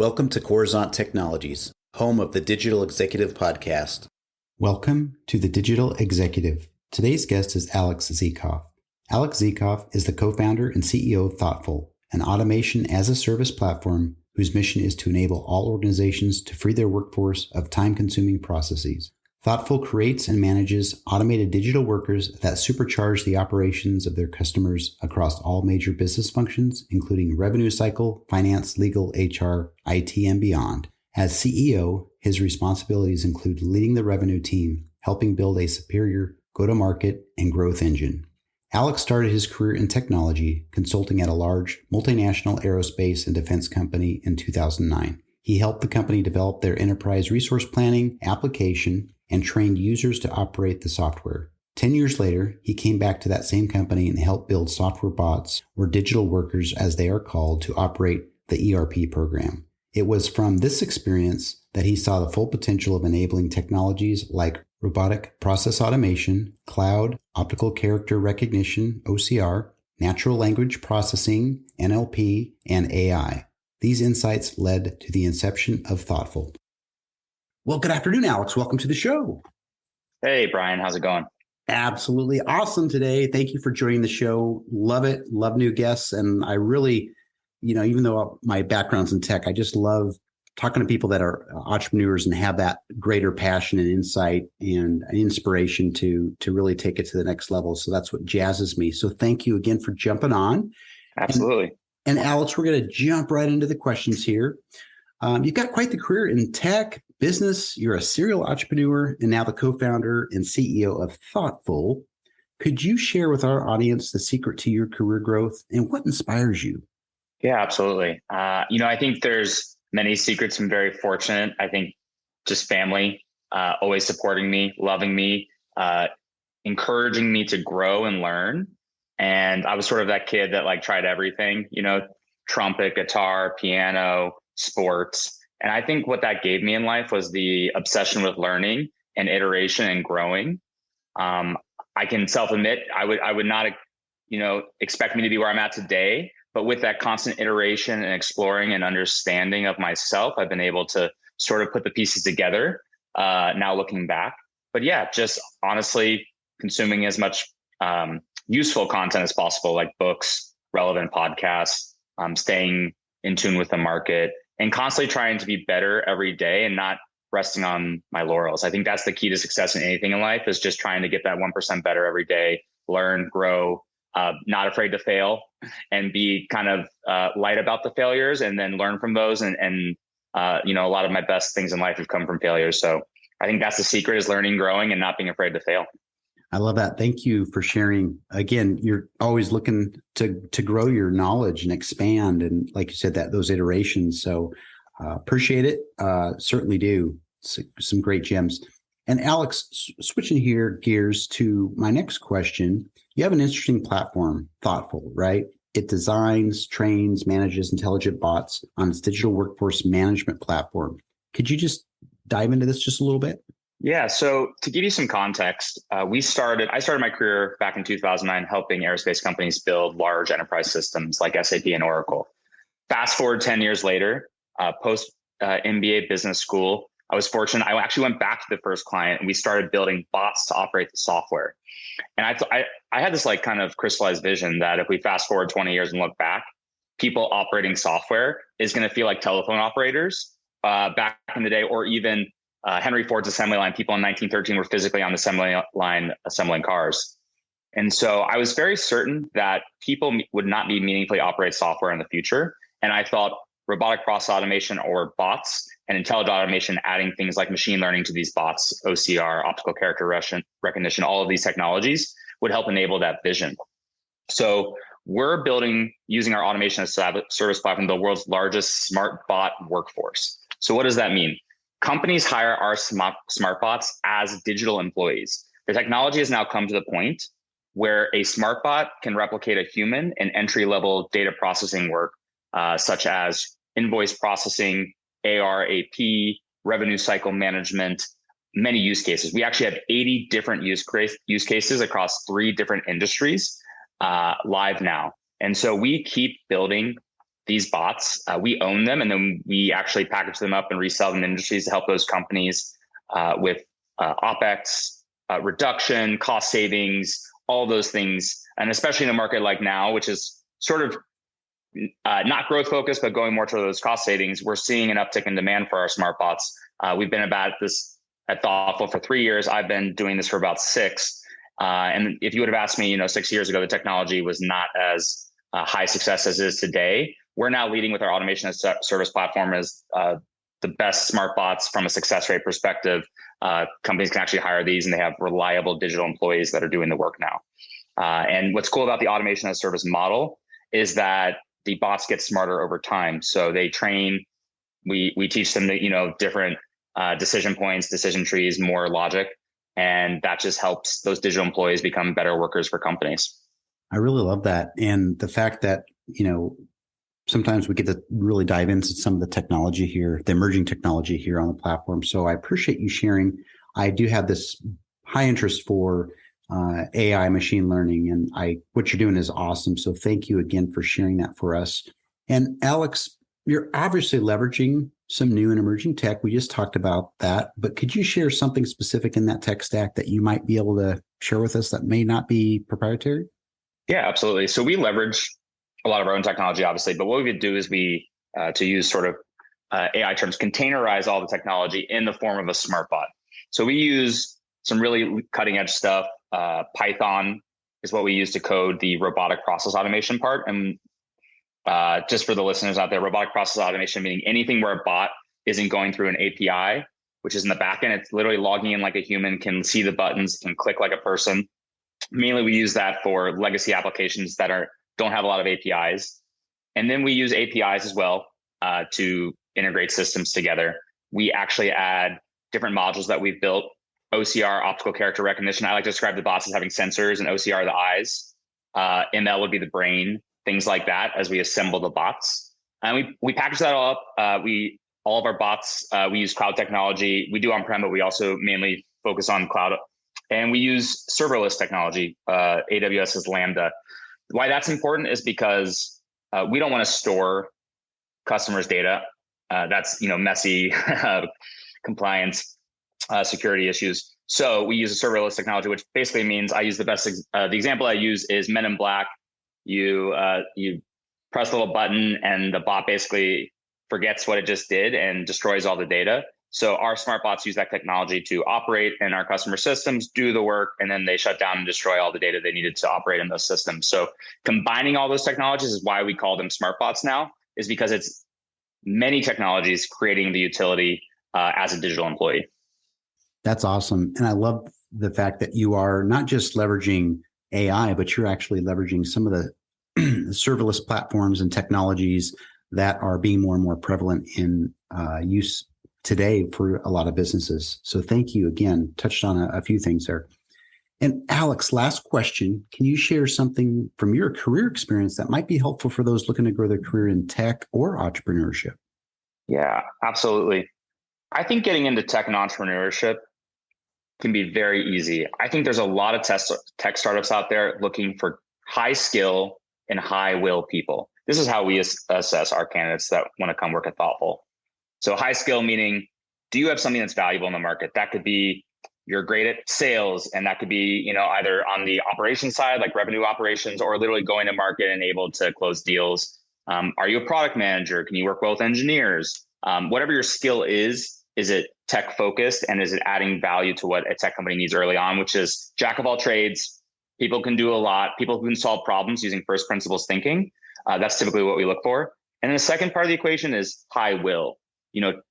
Welcome to Coruzant Technologies, home of the Digital Executive Podcast. Welcome to the Digital Executive. Today's guest is Alex Zekoff. Alex Zekoff is the co-founder and CEO of Thoughtful, an automation-as-a-service platform whose mission is to enable all organizations to free their workforce of time-consuming processes. Thoughtful creates and manages automated digital workers that supercharge the operations of their customers across all major business functions, including revenue cycle, finance, legal, HR, IT, and beyond. As CEO, his responsibilities include leading the revenue team, helping build a superior go-to-market and growth engine. Alex started his career in technology, consulting at a large multinational aerospace and defense company in 2009. He helped the company develop their enterprise resource planning application and trained users to operate the software. 10 years later, he came back to that same company and helped build software bots, or digital workers as they are called, to operate the ERP program. It was from this experience that he saw the full potential of enabling technologies like robotic process automation, cloud, optical character recognition, OCR, natural language processing, NLP, and AI. These insights led to the inception of Thoughtful. Well, good afternoon, Alex. Welcome to the show. Hey, Brian. How's it going? Absolutely awesome today. Thank you for joining the show. Love it. Love new guests. And I really, even though my background's in tech, I just love talking to people that are entrepreneurs and have that greater passion and insight and inspiration to really take it to the next level. So that's what jazzes me. So thank you again for jumping on. Absolutely. And Alex, we're going to jump right into the questions here. You've got quite the career in tech, business. You're a serial entrepreneur and now the co-founder and CEO of Thoughtful. Could you share with our audience the secret to your career growth and what inspires you? Yeah, absolutely. I think there's many secrets. I'm very fortunate. I think just family, always supporting me, loving me, encouraging me to grow and learn. And I was sort of that kid that tried everything, trumpet, guitar, piano, sports. And I think what that gave me in life was the obsession with learning and iteration and growing. I can self-admit I would not, expect me to be where I'm at today, but with that constant iteration and exploring and understanding of myself, I've been able to sort of put the pieces together, now looking back. But yeah, just honestly consuming as much useful content as possible, like books, relevant podcasts, staying in tune with the market, and constantly trying to be better every day and not resting on my laurels. I think that's the key to success in anything in life, is just trying to get that 1% better every day, learn, grow, not afraid to fail, and be kind of light about the failures and then learn from those. And a lot of my best things in life have come from failures. So I think that's the secret, is learning, growing, and not being afraid to fail. I love that. Thank you for sharing. Again, you're always looking to grow your knowledge and expand. And like you said, those iterations. So appreciate it. Certainly do. Some great gems. And Alex, switching gears to my next question, you have an interesting platform, Thoughtful, right? It designs, trains, manages intelligent bots on its digital workforce management platform. Could you just dive into this just a little bit? Yeah. So to give you some context, I started my career back in 2009, helping aerospace companies build large enterprise systems like SAP and Oracle. Fast forward 10 years later, post MBA business school, I was fortunate. I actually went back to the first client and we started building bots to operate the software. And I had this kind of crystallized vision that if we fast forward 20 years and look back, people operating software is going to feel like telephone operators back in the day, or even Henry Ford's assembly line. People in 1913 were physically on the assembly line assembling cars. And so I was very certain that people would not be meaningfully operate software in the future. And I thought robotic process automation, or bots, and intelligent automation, adding things like machine learning to these bots, OCR, optical character recognition, all of these technologies would help enable that vision. So we're building, using our automation as a service platform, the world's largest smart bot workforce. So what does that mean? Companies hire our smart bots as digital employees. The technology has now come to the point where a smart bot can replicate a human in entry-level data processing work, such as invoice processing, AR, AP, revenue cycle management, many use cases. We actually have 80 different use cases across 3 different industries live now. And so we keep building these bots, we own them, and then we actually package them up and resell them in industries to help those companies with OpEx reduction, cost savings, all those things. And especially in a market like now, which is sort of not growth focused, but going more to those cost savings, we're seeing an uptick in demand for our smart bots. We've been about this at Thoughtful for 3 years. I've been doing this for about 6. And if you would have asked me, 6 years ago, the technology was not as high success as it is today. We're now leading with our automation as service platform as the best smart bots from a success rate perspective. Companies can actually hire these, and they have reliable digital employees that are doing the work now. And what's cool about the automation as service model is that the bots get smarter over time. So they train, we teach them different decision points, decision trees, more logic, and that just helps those digital employees become better workers for companies. I really love that. And the fact that, sometimes we get to really dive into some of the technology here, the emerging technology here on the platform. So I appreciate you sharing. I do have this high interest for AI, machine learning, and what you're doing is awesome. So thank you again for sharing that for us. And Alex, you're obviously leveraging some new and emerging tech. We just talked about that, but could you share something specific in that tech stack that you might be able to share with us that may not be proprietary? Yeah, absolutely. So we leverage a lot of our own technology, obviously, but what we would do is to use sort of AI terms, containerize all the technology in the form of a smart bot. So we use some really cutting edge stuff. Python is what we use to code the robotic process automation part. And just for the listeners out there, robotic process automation, meaning anything where a bot isn't going through an API, which is in the backend. It's literally logging in like a human, can see the buttons, can click like a person. Mainly we use that for legacy applications that don't have a lot of APIs. And then we use APIs as well to integrate systems together. We actually add different modules that we've built. OCR, optical character recognition. I like to describe the bots as having sensors, and OCR, the eyes. ML would be the brain, things like that as we assemble the bots. And we package that all up. All of our bots, we use cloud technology. We do on-prem, but we also mainly focus on cloud. And we use serverless technology, AWS's Lambda. Why that's important is because we don't want to store customers' data. That's messy compliance, security issues. So we use a serverless technology, which basically means I use the example I use is Men in Black. You press a little button and the bot basically forgets what it just did and destroys all the data. So our smart bots use that technology to operate in our customer systems, do the work, and then they shut down and destroy all the data they needed to operate in those systems. So combining all those technologies is why we call them smart bots now, is because it's many technologies creating the utility as a digital employee. That's awesome. And I love the fact that you are not just leveraging AI, but you're actually leveraging some of the serverless platforms and technologies that are being more and more prevalent in use today for a lot of businesses. So thank you again. Touched on a few things there. And Alex, last question. Can you share something from your career experience that might be helpful for those looking to grow their career in tech or entrepreneurship? Yeah, absolutely. I think getting into tech and entrepreneurship can be very easy. I think there's a lot of tech startups out there looking for high skill and high will people. This is how we assess our candidates that want to come work at Thoughtful. So high skill meaning, do you have something that's valuable in the market? That could be you're great at sales, and that could be either on the operations side, like revenue operations, or literally going to market and able to close deals. Are you a product manager? Can you work well with engineers? Whatever your skill is it tech focused, and is it adding value to what a tech company needs early on, which is jack of all trades. People can do a lot. People who can solve problems using first principles thinking. That's typically what we look for. And then the second part of the equation is high will.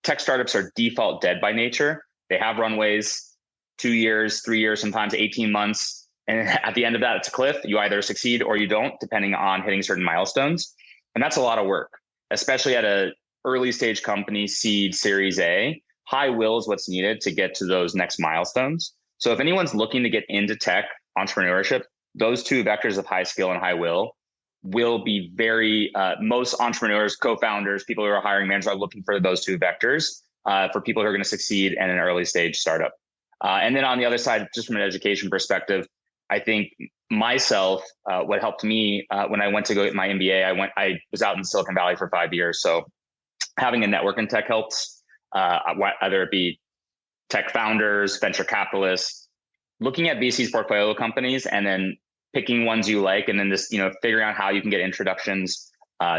Tech startups are default dead by nature. They have runways, 2 years, 3 years, sometimes 18 months. And at the end of that, it's a cliff. You either succeed or you don't, depending on hitting certain milestones. And that's a lot of work, especially at a early stage company, seed, series A. High will is what's needed to get to those next milestones. So if anyone's looking to get into tech entrepreneurship, those two vectors of high skill and high will be very, most entrepreneurs, co-founders, people who are hiring managers are looking for those two vectors for people who are going to succeed in an early stage startup. And then on the other side, just from an education perspective, I think myself, what helped me when I went to go get my MBA, I was out in Silicon Valley for 5 years. So having a network in tech helps, whether it be tech founders, venture capitalists, looking at VC's portfolio companies and then picking ones you like, and then figuring out how you can get introductions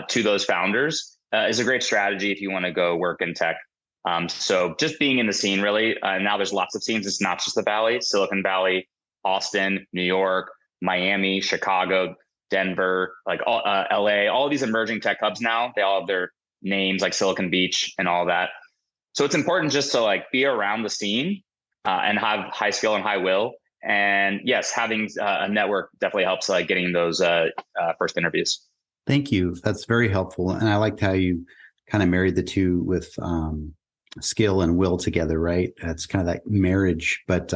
to those founders is a great strategy if you want to go work in tech. So just being in the scene, really. Now there's lots of scenes. It's not just the Valley, Silicon Valley, Austin, New York, Miami, Chicago, Denver, like LA, all of these emerging tech hubs now, they all have their names like Silicon Beach and all that. So it's important just to like be around the scene and have high skill and high will. And yes, having a network definitely helps like getting those first interviews. Thank you. That's very helpful. And I liked how you kind of married the two with skill and will together, right? It's kind of that marriage, but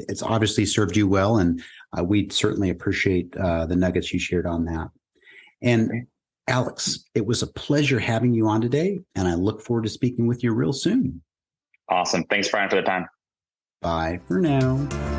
it's obviously served you well. And we certainly appreciate the nuggets you shared on that. And Alex, it was a pleasure having you on today, and I look forward to speaking with you real soon. Awesome. Thanks, Brian, for the time. Bye for now.